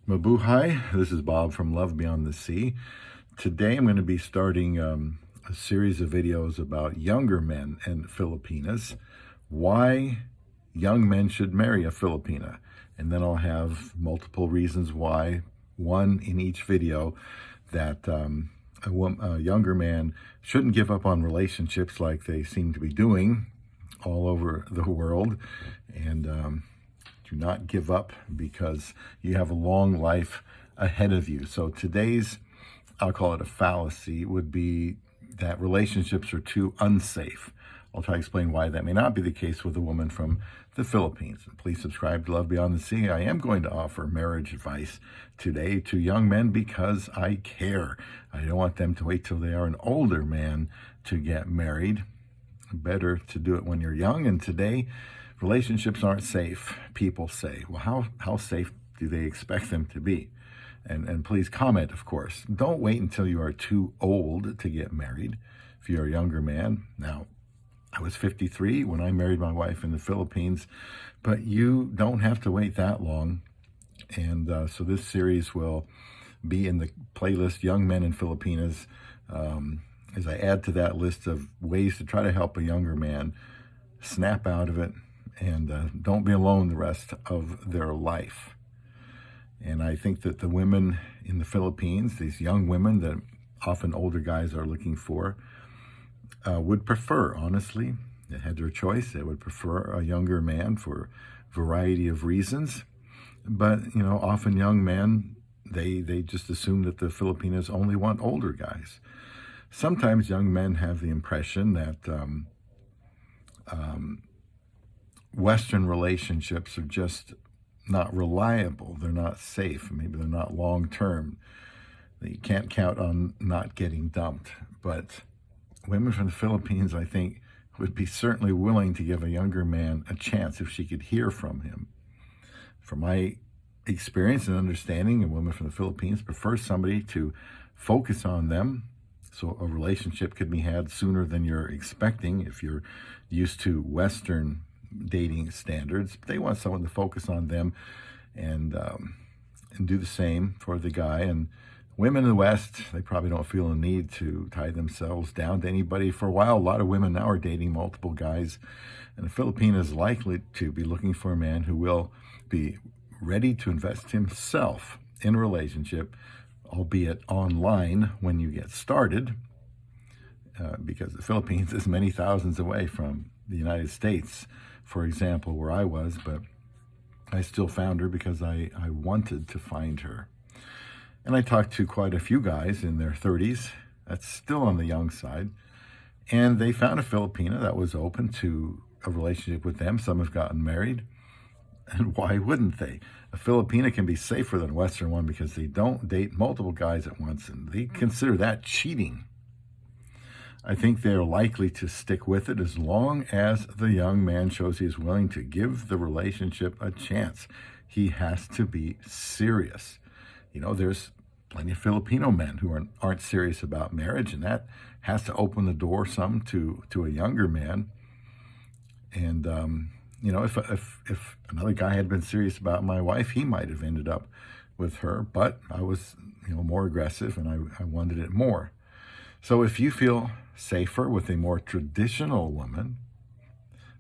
Mabuhay, this is Bob from Love Beyond the Sea. Today I'm going to be starting a series of videos about younger men and Filipinas, why young men should marry a Filipina. And then I'll have multiple reasons why, one in each video, that a younger man shouldn't give up on relationships like they seem to be doing all over the world. And do not give up because you have a long life ahead of you. So today's, I'll call it a fallacy, would be that relationships are too unsafe. I'll try to explain why that may not be the case with a woman from the Philippines. Please subscribe to Love Beyond the Sea. I am going to offer marriage advice today to young men because I care. I don't want them to wait till they are an older man to get married. Better to do it when you're young. And today, relationships aren't safe, people say. Well, how safe do they expect them to be? And please comment, of course. Don't wait until you are too old to get married if you're a younger man. Now, I was 53 when I married my wife in the Philippines, but you don't have to wait that long. And so this series will be in the playlist Young Men in Filipinas, as I add to that list of ways to try to help a younger man snap out of it and don't be alone the rest of their life. And I think that the women in the Philippines, these young women that often older guys are looking for, would prefer, honestly, they had their choice, they would prefer a younger man for a variety of reasons. But, often young men, they just assume that the Filipinas only want older guys. Sometimes young men have the impression that Western relationships are just not reliable. They're not safe. Maybe they're not long-term. You can't count on not getting dumped. But women from the Philippines, I think, would be certainly willing to give a younger man a chance if she could hear from him. From my experience and understanding, a woman from the Philippines prefers somebody to focus on them, so a relationship could be had sooner than you're expecting if you're used to Western dating standards. They want someone to focus on them and do the same for the guy. And women in the West, they probably don't feel a need to tie themselves down to anybody for a while. A lot of women now are dating multiple guys, and the Filipina is likely to be looking for a man who will be ready to invest himself in a relationship, albeit online when you get started, because the Philippines is many thousands away from the United States, for example, where I was, but I still found her because I wanted to find her. And I talked to quite a few guys in their 30s, that's still on the young side, and they found a Filipina that was open to a relationship with them. Some have gotten married, and why wouldn't they? A Filipina can be safer than a Western one because they don't date multiple guys at once, and they consider that cheating. I think they're likely to stick with it as long as the young man shows he's willing to give the relationship a chance. He has to be serious. There's plenty of Filipino men who aren't serious about marriage, and that has to open the door some to a younger man. And if another guy had been serious about my wife, he might have ended up with her, but I was more aggressive and I wanted it more. So if you feel safer with a more traditional woman,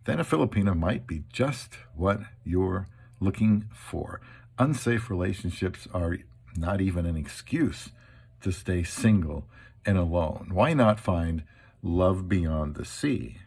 then a Filipina might be just what you're looking for. Unsafe relationships are not even an excuse to stay single and alone. Why not find love beyond the sea?